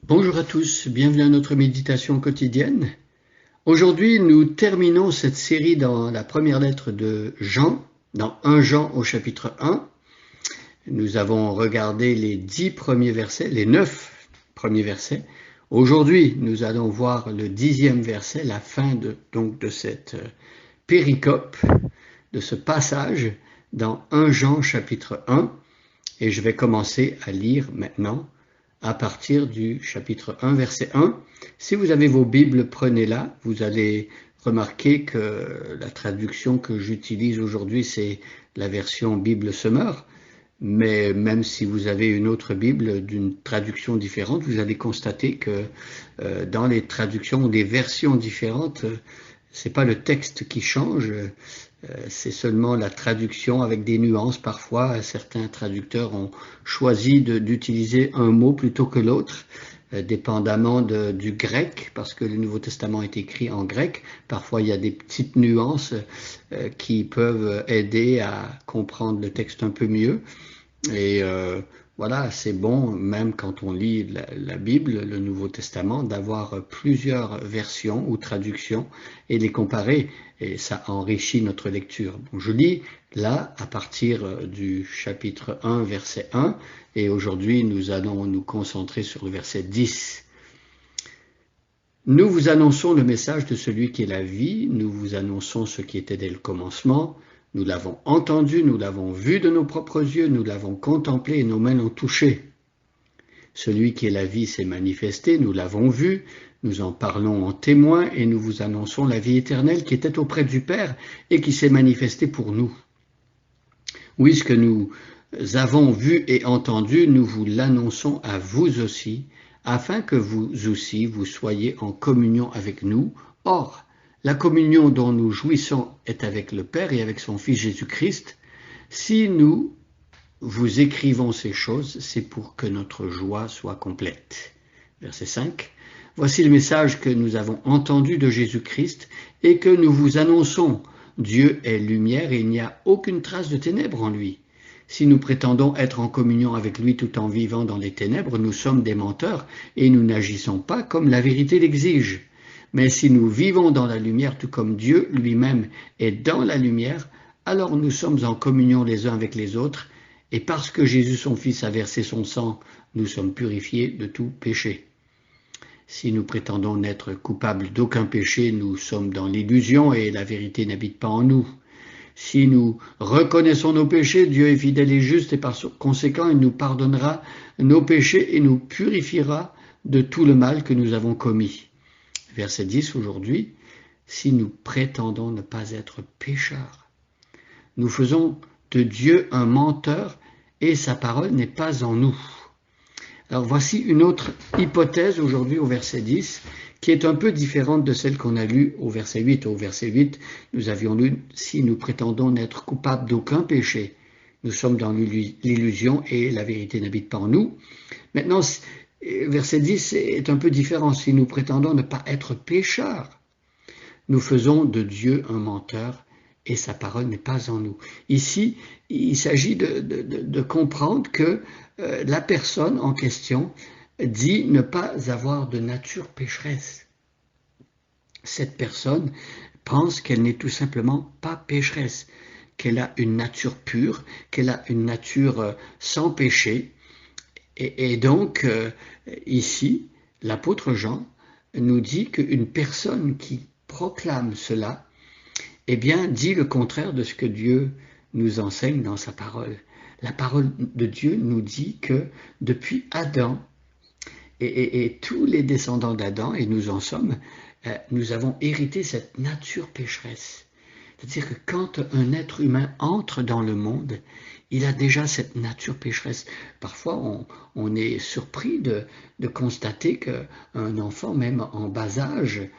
Bonjour à tous, bienvenue à notre méditation quotidienne. Aujourd'hui, nous terminons cette série dans la première lettre de Jean, dans 1 Jean au chapitre 1. Nous avons regardé les 10 premiers versets, les 9 premiers versets. Aujourd'hui, nous allons voir le 10e verset, la fin de cette péricope, de ce passage dans 1 Jean chapitre 1. Et je vais commencer à lire maintenant à partir du chapitre 1, verset 1. Si vous avez vos Bibles, prenez-la. Vous allez remarquer que la traduction que j'utilise aujourd'hui, c'est la version Bible Semeur. Mais même si vous avez une autre Bible d'une traduction différente, vous allez constater que dans les traductions ou des versions différentes, c'est pas le texte qui change, c'est seulement la traduction avec des nuances. Parfois, certains traducteurs ont choisi d'utiliser un mot plutôt que l'autre, dépendamment du grec, parce que le Nouveau Testament est écrit en grec. Parfois, il y a des petites nuances qui peuvent aider à comprendre le texte un peu mieux. Et voilà, c'est bon, même quand on lit la Bible, le Nouveau Testament, d'avoir plusieurs versions ou traductions et les comparer, et ça enrichit notre lecture. Bon, je lis là à partir du chapitre 1, verset 1, et aujourd'hui nous allons nous concentrer sur le verset 10. Nous vous annonçons le message de celui qui est la vie, nous vous annonçons ce qui était dès le commencement. Nous l'avons entendu, nous l'avons vu de nos propres yeux, nous l'avons contemplé et nos mains l'ont touché. Celui qui est la vie s'est manifesté, nous l'avons vu, nous en parlons en témoin et nous vous annonçons la vie éternelle qui était auprès du Père et qui s'est manifestée pour nous. Oui, ce que nous avons vu et entendu, nous vous l'annonçons à vous aussi, afin que vous aussi vous soyez en communion avec nous. Or, la communion dont nous jouissons est avec le Père et avec son Fils Jésus-Christ. Si nous vous écrivons ces choses, c'est pour que notre joie soit complète. Verset 5. Voici le message que nous avons entendu de Jésus-Christ et que nous vous annonçons. Dieu est lumière et il n'y a aucune trace de ténèbres en lui. Si nous prétendons être en communion avec lui tout en vivant dans les ténèbres, nous sommes des menteurs et nous n'agissons pas comme la vérité l'exige. Mais si nous vivons dans la lumière tout comme Dieu lui-même est dans la lumière, alors nous sommes en communion les uns avec les autres, et parce que Jésus son Fils a versé son sang, nous sommes purifiés de tout péché. Si nous prétendons n'être coupables d'aucun péché, nous sommes dans l'illusion et la vérité n'habite pas en nous. Si nous reconnaissons nos péchés, Dieu est fidèle et juste et par conséquent, il nous pardonnera nos péchés et nous purifiera de tout le mal que nous avons commis. Verset 10 aujourd'hui, si nous prétendons ne pas être pécheurs, nous faisons de Dieu un menteur et sa parole n'est pas en nous. Alors voici une autre hypothèse aujourd'hui au verset 10 qui est un peu différente de celle qu'on a lue au verset 8. Au verset 8, nous avions lu « Si nous prétendons n'être coupables d'aucun péché, nous sommes dans l'illusion et la vérité n'habite pas en nous. » Maintenant, verset 10 est un peu différent. Si nous prétendons ne pas être pécheurs, nous faisons de Dieu un menteur et sa parole n'est pas en nous. Ici, il s'agit de comprendre que la personne en question dit ne pas avoir de nature pécheresse. Cette personne pense qu'elle n'est tout simplement pas pécheresse, qu'elle a une nature pure, qu'elle a une nature sans péché. Et donc, ici, l'apôtre Jean nous dit qu'une personne qui proclame cela, eh bien, dit le contraire de ce que Dieu nous enseigne dans sa parole. La parole de Dieu nous dit que depuis Adam et tous les descendants d'Adam, et nous en sommes, nous avons hérité cette nature pécheresse. C'est-à-dire que quand un être humain entre dans le monde, il a déjà cette nature pécheresse. Parfois, on est surpris de constater qu'un enfant, même en bas âge,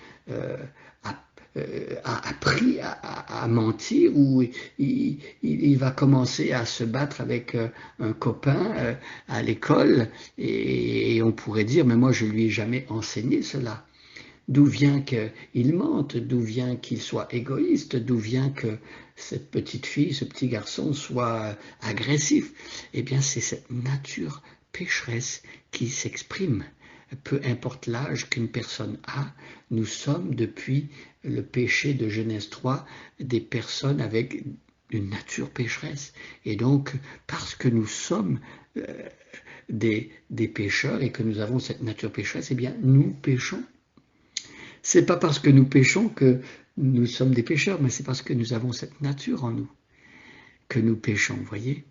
a appris à mentir ou il va commencer à se battre avec un copain à l'école et on pourrait dire, mais moi je lui ai jamais enseigné cela. D'où vient qu'il mente, d'où vient qu'il soit égoïste, d'où vient que cette petite fille, ce petit garçon soit agressif. Eh bien, c'est cette nature pécheresse qui s'exprime peu importe l'âge qu'une personne a, nous sommes depuis le péché de Genèse 3 des personnes avec une nature pécheresse. Et donc, parce que nous sommes des pécheurs et que nous avons cette nature pécheresse, eh bien, nous péchons. C'est pas parce que nous péchons que nous sommes des pécheurs, mais c'est parce que nous avons cette nature en nous que nous péchons, voyez.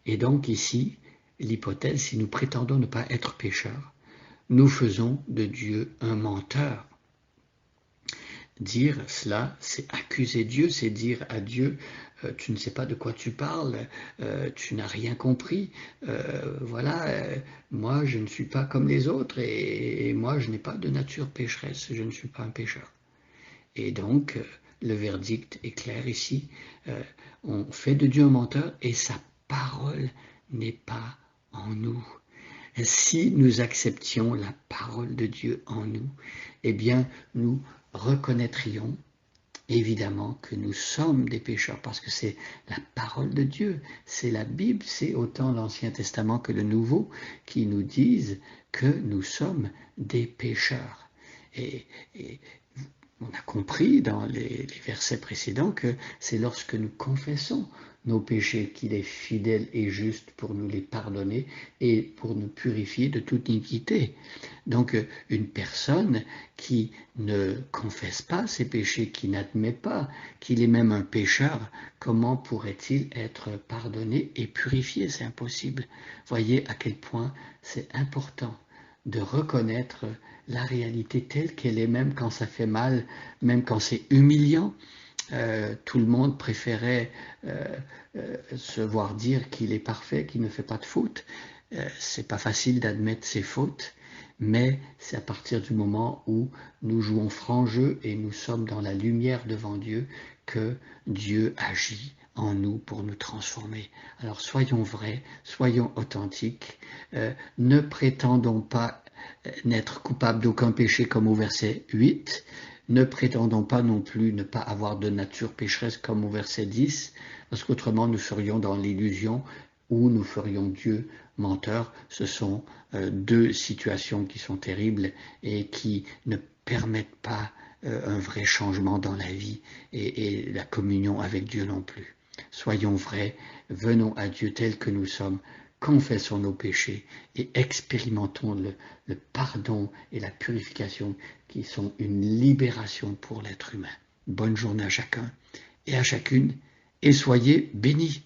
Et donc ici, l'hypothèse, si nous prétendons ne pas être pécheurs, nous faisons de Dieu un menteur. Dire cela, c'est accuser Dieu, c'est dire à Dieu, tu ne sais pas de quoi tu parles, tu n'as rien compris, voilà, moi je ne suis pas comme les autres et moi je n'ai pas de nature pécheresse, je ne suis pas un pécheur. Et donc, le verdict est clair ici, on fait de Dieu un menteur et sa parole n'est pas en nous. Si nous acceptions la parole de Dieu en nous, eh bien, nous reconnaîtrions évidemment que nous sommes des pécheurs, parce que c'est la parole de Dieu, c'est la Bible, c'est autant l'Ancien Testament que le Nouveau qui nous disent que nous sommes des pécheurs. Et on a compris dans les versets précédents que c'est lorsque nous confessons nos péchés qu'il est fidèle et juste pour nous les pardonner et pour nous purifier de toute iniquité. Donc une personne qui ne confesse pas ses péchés, qui n'admet pas qu'il est même un pécheur, comment pourrait-il être pardonné et purifié? C'est impossible. Voyez à quel point c'est important de reconnaître la réalité telle qu'elle est, même quand ça fait mal, même quand c'est humiliant. Tout le monde préférait se voir dire qu'il est parfait, qu'il ne fait pas de faute. C'est pas facile d'admettre ses fautes, mais c'est à partir du moment où nous jouons franc jeu et nous sommes dans la lumière devant Dieu que Dieu agit en nous pour nous transformer. Alors soyons vrais, soyons authentiques, ne prétendons pas n'être coupables d'aucun péché comme au verset 8, ne prétendons pas non plus ne pas avoir de nature pécheresse comme au verset 10, parce qu'autrement nous serions dans l'illusion ou nous ferions Dieu menteur. Ce sont deux situations qui sont terribles et qui ne permettent pas un vrai changement dans la vie et la communion avec Dieu non plus. Soyons vrais, venons à Dieu tel que nous sommes, confessons nos péchés et expérimentons le pardon et la purification qui sont une libération pour l'être humain. Bonne journée à chacun et à chacune et soyez bénis.